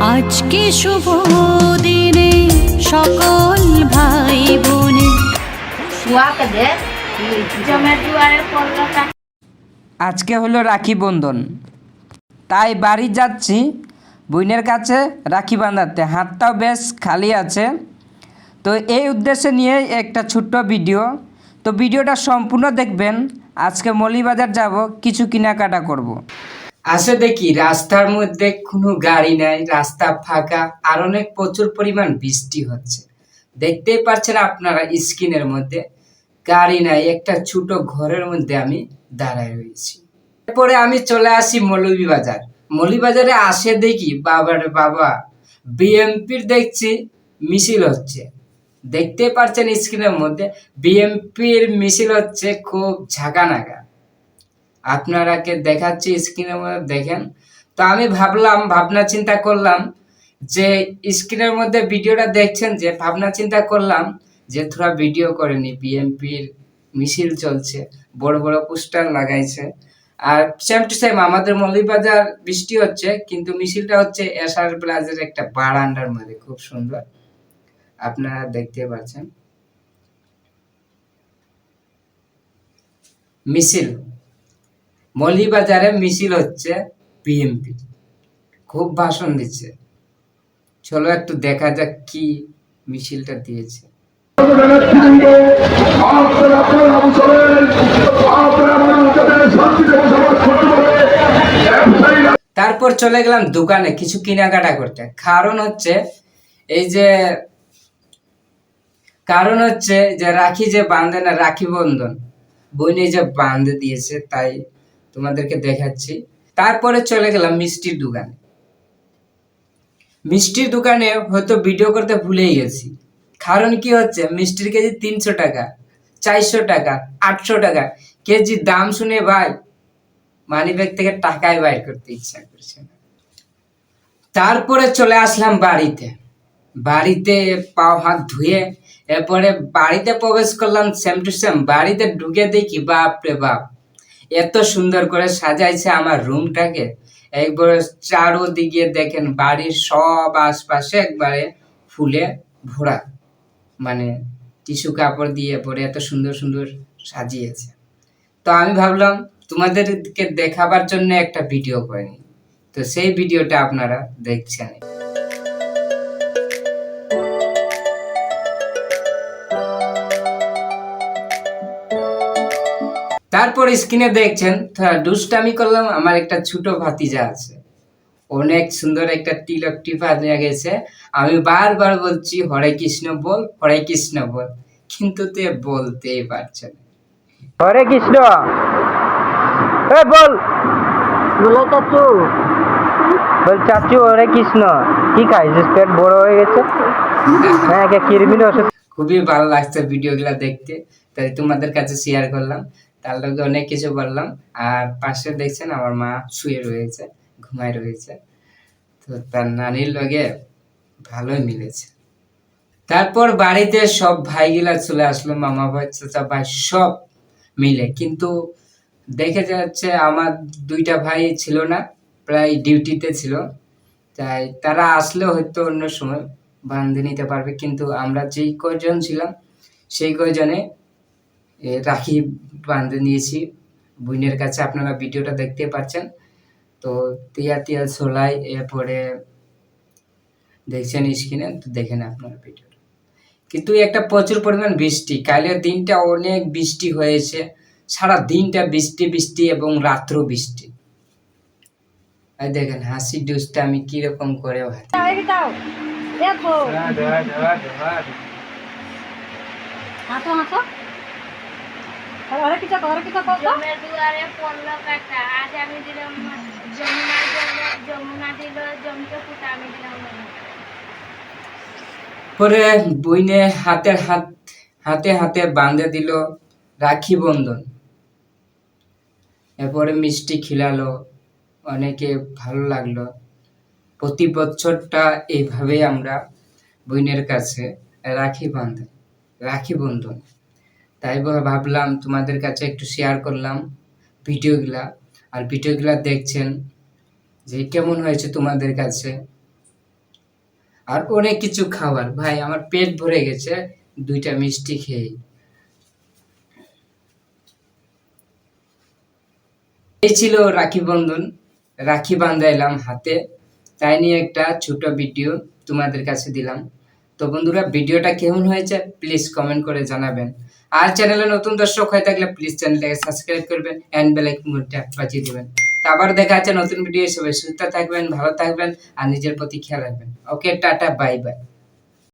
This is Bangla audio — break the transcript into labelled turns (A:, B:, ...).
A: আজকে শুভ দিনে সকল ভাই বোনে
B: আজকে হলো রাখি বন্ধন, তাই বাড়ি যাচ্ছি বোনের কাছে রাখি বাঁধাতে। হাতটাও বেশ খালি আছে, তো এই উদ্দেশ্যে নিয়ে একটা ছোট্ট ভিডিও। তো ভিডিওটা সম্পূর্ণ দেখবেন। আজকে মৌলভীবাজার যাব, কিছু কেনাকাটা করব। আসে দেখি রাস্তার মধ্যে কোনো গাড়ি নাই, রাস্তা ফাঁকা, আর অনেক প্রচুর পরিমাণ বৃষ্টি হচ্ছে। দেখতেই পাচ্ছেন আপনারা স্ক্রিনের মধ্যে, গাড়ি নাই, একটা ছোট ঘরের মধ্যে আমি দাঁড়ায় রয়েছি। এরপরে আমি চলে আসি মৌলভীবাজার। মৌলভীবাজারে আসে দেখি বাবার বাবা বিএমপির দেখছি মিছিল হচ্ছে। দেখতে পাচ্ছেন স্ক্রিনের মধ্যে বিএমপির মিছিল হচ্ছে, খুব ঝাঁকানাকা। আপনারাকে দেখাচ্ছি স্ক্রিনের মধ্যে দেখেন। তো আমি ভাবনা চিন্তা করলাম যে স্ক্রিনের মধ্যে ভিডিওটা দেখছেন, যে ভাবনা চিন্তা করলাম যে থোড়া ভিডিও করে নি। বিএমপির মিছিল চলছে, বড় বড় পোস্টার লাগাইছে, আর সেম টু সেম আমাদের মৌলভীবাজার বৃষ্টি হচ্ছে, কিন্তু মিছিলটা হচ্ছে এসআর প্লাজের একটা বারান্দার মধ্যে। খুব সুন্দর, আপনারা দেখতে পাচ্ছেন মিছিল। মৌলভীবাজারে মিছিল হচ্ছে বিএমপি, খুব ভাষণ দিচ্ছে। চলো একটু দেখা যাক কি মিছিলটা দিয়েছে। তারপর চলে গেলাম দোকানে কিছু কেনাকাটা করতে। কারণ হচ্ছে যে রাখি যে বাঁধে না, রাখি বন্ধন বোনে যে বাঁধে দিয়েছে, তাই তোমাদেরকে দেখাচ্ছি। তারপরে চলে গেলাম মিষ্টির দোকানে। মিষ্টির দোকানে হয়তো ভিডিও করতে ভুলেই গেছি। কারণ কি হচ্ছে, মিষ্টির কেজি 300 টাকা, 400 টাকা, 800 টাকা কেজি দাম শুনে ভাই মানি ব্যাগ থেকে টাকাই বাইর করতে ইচ্ছা করছে না। তারপরে চলে আসলাম বাড়িতে পাও হাত ধুয়ে এরপরে বাড়িতে প্রবেশ করলাম। সেম টু সেম বাড়িতে ঢুকে দেখি বাপ রে বাপ, এত সুন্দর করে সাজাইছে আমার রুমটাকে। একবার চারোদিকে দেখেন বাড়ির সব আশপাশে একবারে ফুলে ভরা, মানে টিস্যু কাপড় দিয়ে পরে এত সুন্দর সুন্দর সাজিয়েছে। তো আমি ভাবলাম তোমাদেরকে দেখাবার জন্য একটা ভিডিও করে নিই। তো সেই ভিডিওটা আপনারা দেখছেন। তারপর স্ক্রিনে দেখছেন দুষ্টামি করলাম। আমার একটা ছোট ভাতিজা আছে, অনেক সুন্দর একটা তিলক টিপা নিয়ে গেছে। আমি বারবার বলছি হরে কৃষ্ণ বল, হরে কৃষ্ণ বল, কিন্তু তে বলতেই পারছে না। হরে কৃষ্ণ বল, বলো চাচু, বল চাচু হরে কৃষ্ণ। কি খাইছিস, পেট বড় হয়ে গেছে? হ্যাঁ, কিরমির ওষুধ। খুবই ভালো লাগছে ভিডিওগুলা দেখতে, তাই তোমাদের কাছে শেয়ার করলাম। তার লগে অনেক কিছু বললাম। আর পাশে দেখছেন আমার মা শুয়ে রয়েছে, ঘুমায় রয়েছে। তো তার নানির লগে ভালোই মিলেছে। তারপর বাড়িতে সব ভাইগুলা চলে আসলো, মামা ভাই, চাচা ভাই সব মিলে। কিন্তু দেখে যাচ্ছে আমার 2টা ভাই ছিল না, প্রায় ডিউটিতে ছিল। তাই তারা আসলে হয়তো অন্য সময় বাঁধে নিতে পারবে, কিন্তু আমরা যেই কয়জন ছিলাম সেই কয়জনে রাখি বাঁধে নিয়েছি বোনের কাছে। আপনারা ভিডিওটা দেখতে পাচ্ছেন। তো তিয়া ছোলাই এরপরে দেখছেন স্ক্রিনে, তো দেখেন আপনারা ভিডিওটা। কিন্তু একটা প্রচুর পরিমাণ বৃষ্টি, কালের দিনটা অনেক বৃষ্টি হয়েছে, সারা দিনটা বৃষ্টি বৃষ্টি এবং রাত্র বৃষ্টি। আর দেখেন হাসি ডুসটা আমি কিরকম করে পরে বইনে হাতে হাতে বাঁধে দিল রাখি বন্ধন। এরপরে মিষ্টি খিলালো, অনেকে ভালো লাগলো। প্রতি বছরটা এইভাবে আমরা বোনের কাছে রাখি বন্ধন। তাই ভাবলাম তোমাদের কাছে একটু শেয়ার করলাম ভিডিওগুলা। আর ভিডিওগুলা দেখছেন যে কেমন হয়েছে তোমাদের কাছে, আর অনেক কিছু খাবার। ভাই আমার পেট ভরে গেছে 2টা মিষ্টি খেয়ে। এই ছিল রাখি বন্ধন, রাখি বান্ধাইলাম হাতে, তাই নিয়ে একটা ছোট ভিডিও তোমাদের কাছে দিলাম। তো বন্ধুরা, ভিডিওটা কেমন হয়েছে প্লিজ কমেন্ট করে জানাবেন। আর চ্যানেলে নতুন দর্শক হয়ে থাকলে প্লিজ চ্যানেলটাকে সাবস্ক্রাইব করবেন, এন্ড বেল আইকনটা বাজিয়ে দিবেন। তো আবার দেখা হচ্ছে নতুন ভিডিও। সবাই সুস্থ থাকবেন, ভালো থাকবেন আর নিজের প্রতি খেয়াল রাখবেন। ওকে, টাটা, বাই বাই।